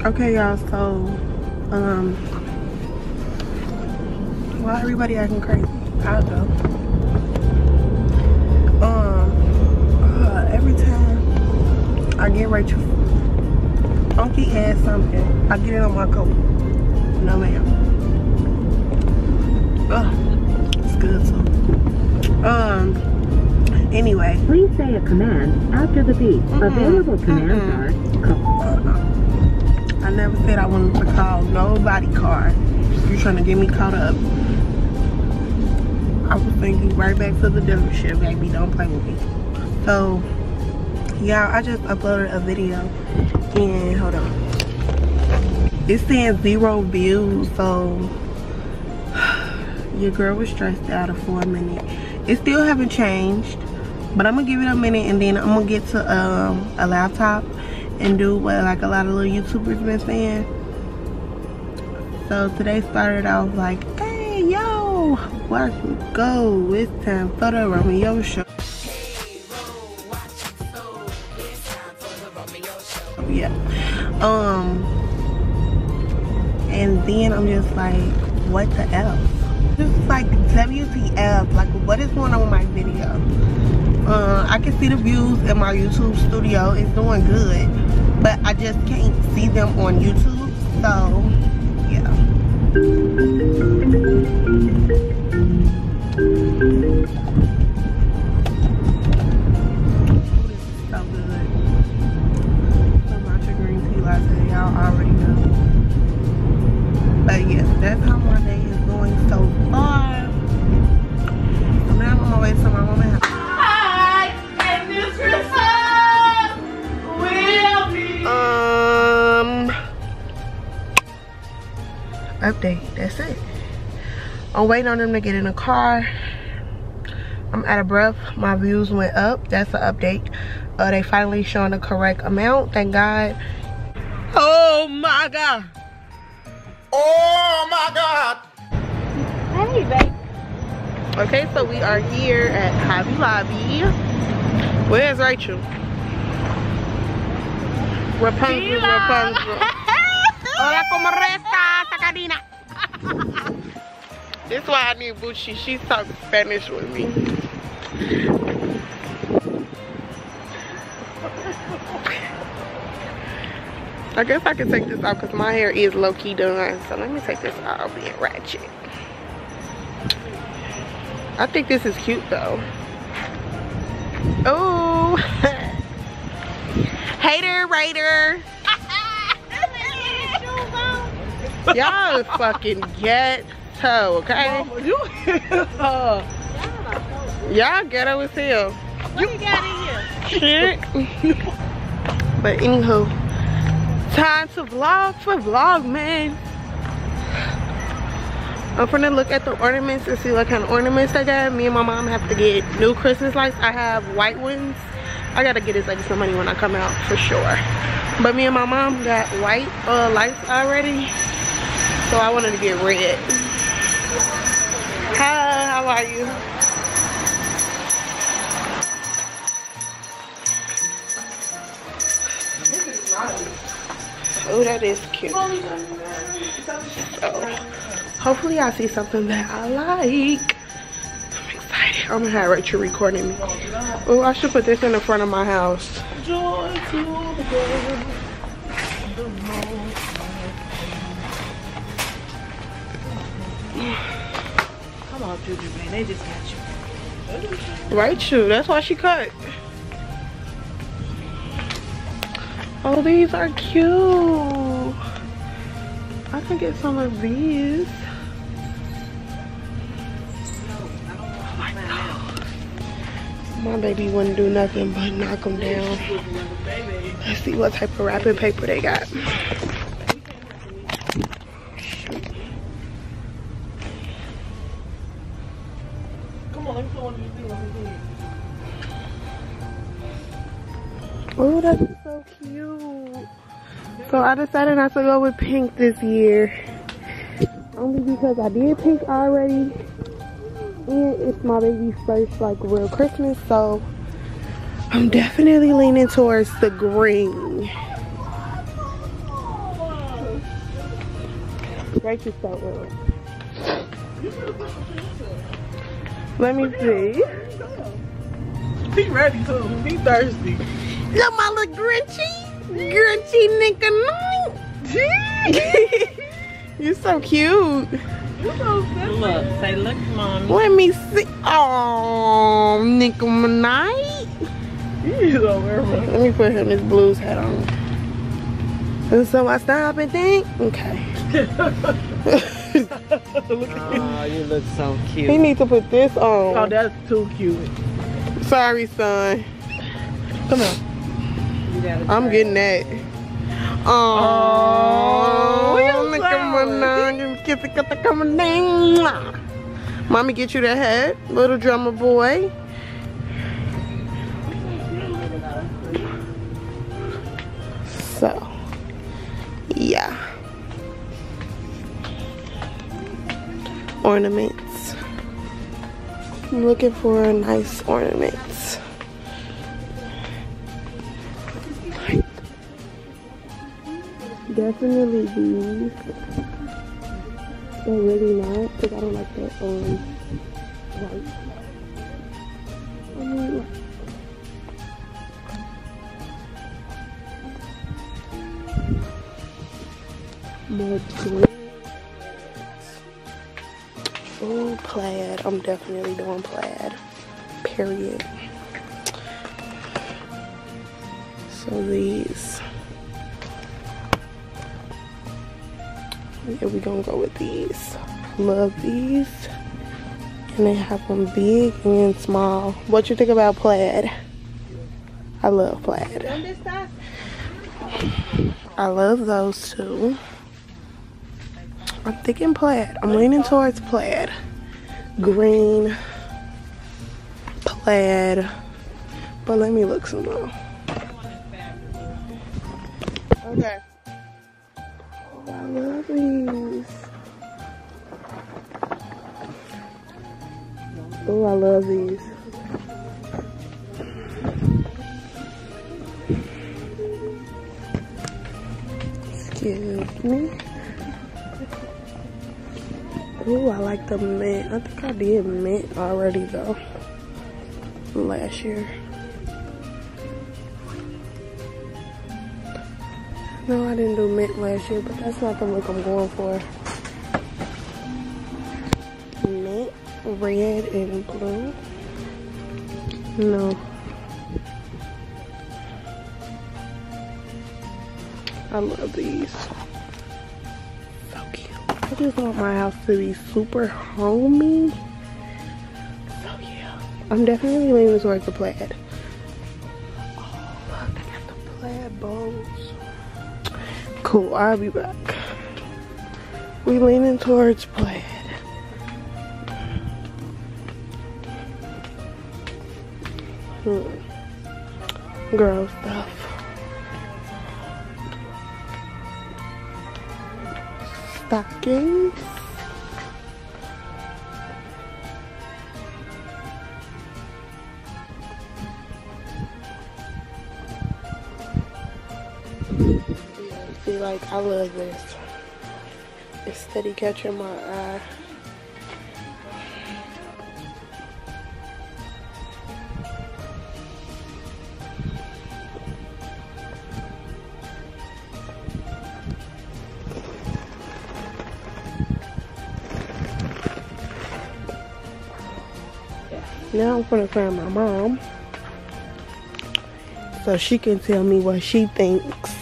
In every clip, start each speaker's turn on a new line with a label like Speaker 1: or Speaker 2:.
Speaker 1: Okay, y'all, so why everybody acting crazy? I'll go. Every time I get Rachel funky ass something, I get it on my coat. No ma'am. It's good too. Anyway.
Speaker 2: Please say a command after the beep. Available commands are
Speaker 1: I never said I wanted to call nobody car. You're trying to get me caught up. I was thinking right back to the dealership, baby. Don't play with me. So, y'all, I just uploaded a video and hold on. It's saying 0 views, so your girl was stressed out for a minute. It still haven't changed, but I'm gonna give it a minute and then I'm gonna get to a laptop and do what like a lot of little YouTubers been saying. So today started off like, hey yo, watch me go. It's time for the Romeo show. Yeah. And then I'm just like, what the F? This is like WTF, like what is going on with my video? I can see the views in my YouTube studio, it's doing good, but I just can't see them on YouTube, so yeah. This is so good. So much green tea latte, y'all already know. But yes, that's how my day is going so far. So now I'm on my way to my mama's house.
Speaker 3: Hi, and this Christmas will be.
Speaker 1: Update, that's it. I'm waiting on them to get in the car. I'm out of breath. My views went up. That's an update. They finally showing the correct amount. Thank God. Oh my God.
Speaker 4: Oh my God!
Speaker 3: Hey, babe.
Speaker 1: Okay, so we are here at Hobby Lobby. Where's Rachel? Rapunzel, Rapunzel. Hola, como resta, sacadina. This is why I need Bucci. She talks Spanish with me. I guess I can take this off because my hair is low-key done. So let me take this off being ratchet. I think this is cute though. Oh. Hater, Raider. Y'all fucking ghetto, okay? Y'all ghetto as hell.
Speaker 3: What you got in here?
Speaker 1: Shit. But anywho, time to vlog for VLOGMAS. I'm gonna look at the ornaments and see what kind of ornaments I got. Me and my mom have to get new Christmas lights. I have white ones. I gotta get this lady some money when I come out for sure. But me and my mom got white lights already. So I wanted to get red. Hi, how are you? Oh, that is cute. So, hopefully I see something that I like. I'm excited. I'm gonna have Rachel recording me. Oh, I should put this in the front of my house. Joy to the world.
Speaker 3: Come on, Juju, man. They just got you.
Speaker 1: Rachel, that's why she cut. Oh, these are cute. I can get some of these. Oh my God. My baby wouldn't do nothing but knock them down. Let's see what type of wrapping paper they got. Oh, that's so cute. So I decided not to go with pink this year. Only because I did pink already. And it's my baby's first like real Christmas. So I'm definitely leaning towards the green. break this so well. Let me see.
Speaker 3: He ready too. He thirsty.
Speaker 1: Look, my little Grinchy nigga night. You're so cute.
Speaker 3: You so simple. Look, say look, mommy.
Speaker 1: Let me see. Oh, nigga night.
Speaker 3: He's over.
Speaker 1: Let me put him this blues hat on. And so I stop and think. Okay.
Speaker 4: Oh, you look so cute.
Speaker 1: He needs to put this on.
Speaker 3: Oh, that's too cute.
Speaker 1: Sorry, son. Come on. I'm getting that. Oh, look at my nose. Kiss it, got the coming down. Mommy, get you that hat, little drummer boy. So, yeah. Ornaments. I'm looking for nice ornaments. Definitely these. They're really not, because I don't like the white. I mean, more green. Oh, plaid. I'm definitely doing plaid. Period. So these. Yeah, we're gonna go with these. Love these. And they have them big and small. What you think about plaid? I love plaid. I love those too. I'm thinking plaid. I'm leaning towards plaid. Green. Plaid. But let me look some more. Okay. I love these. Oh, I love these. Excuse me. Oh, I like the mint. I think I did mint already though. Last year. No, I didn't do mint last year, but that's not the look I'm going for. Mint, red, and blue. No. I love these. So cute. I just want my house to be super homey. So yeah. I'm definitely leaning towards the plaid. Oh, look, they got the plaid bows. Cool, I'll be back. We leaning towards plaid. Girl stuff. Stockings. See, like, I love this. It's steady catching my eye. Now I'm gonna find my mom so she can tell me what she thinks,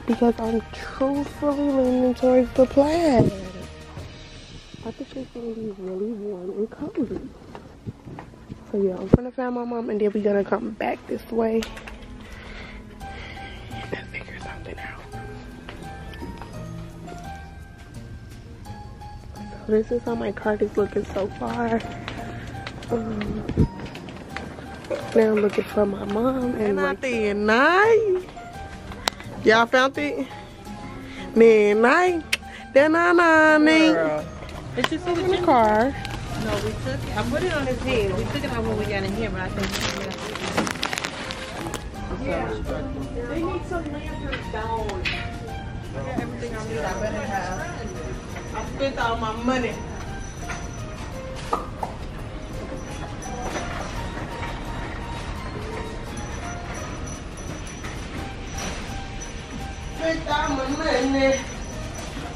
Speaker 1: because I'm truthfully leaning towards the plaid. I think it's gonna be really warm and cozy. So yeah, I'm gonna find my mom and then we're gonna come back this way and figure something out. So this is how my cart is looking so far. Now I'm looking for my mom and like night. Y'all found it? Man, night. Then
Speaker 3: Did you see
Speaker 1: in the car?
Speaker 3: No, we took it. I put it on his head. We took it out when we got in here, but I think
Speaker 1: They need some lanterns down. I got everything I need. I better have. spent all my money. Spent all my money.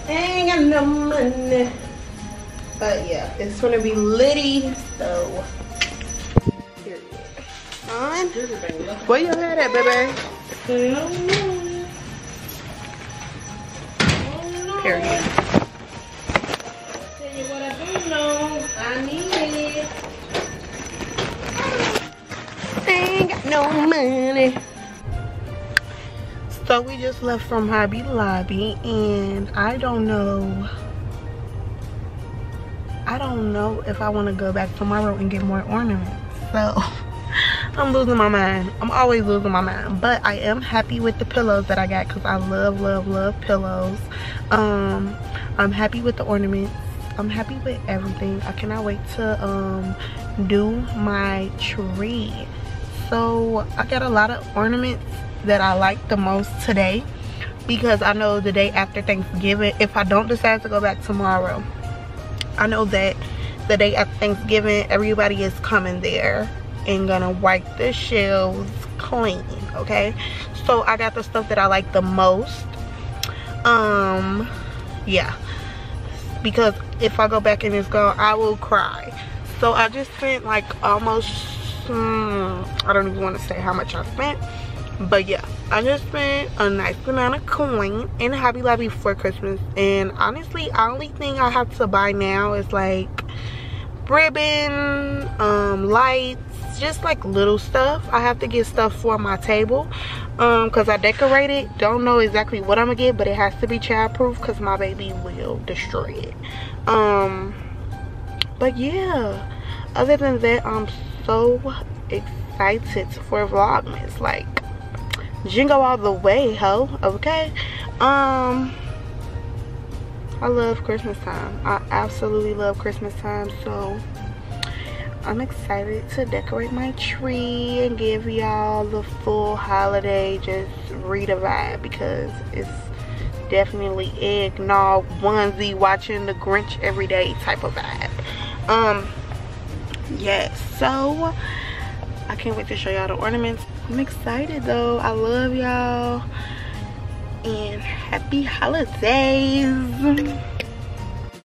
Speaker 1: Ain't got no money. But yeah, it's gonna be litty, so period. On. Where your head at, baby? Period.
Speaker 3: Tell you what I do know. I need it.
Speaker 1: Ain't got no money. So we just left from Hobby Lobby, and I don't know if I want to go back tomorrow and get more ornaments. So I'm losing my mind. I'm always losing my mind, but I am happy with the pillows that I got because I love pillows. I'm happy with the ornaments. I'm happy with everything. I cannot wait to do my tree. So I got a lot of ornaments that I like the most today, because I know the day after Thanksgiving, if I don't decide to go back tomorrow, I know that the day after Thanksgiving everybody is coming there and gonna wipe the shelves clean. Okay, so I got the stuff that I like the most. Yeah, because if I go back and it's gone, I will cry. So I just spent like almost I don't even want to say how much I spent, but yeah, I just spent a nice amount of coin in Hobby Lobby for Christmas. And honestly, the only thing I have to buy now is like ribbon, lights, just like little stuff. I have to get stuff for my table because I decorated. Don't know exactly what I'm gonna get, but it has to be childproof because my baby will destroy it. But yeah, other than that, I'm so excited for Vlogmas. Like, jingle all the way, ho. Okay. I love Christmas time. I absolutely love Christmas time. So I'm excited to decorate my tree and give y'all the full holiday just read a vibe, because it's definitely eggnog onesie watching the Grinch every day type of vibe. Yes, so I can't wait to show y'all the ornaments. I'm excited though. I love y'all and happy holidays.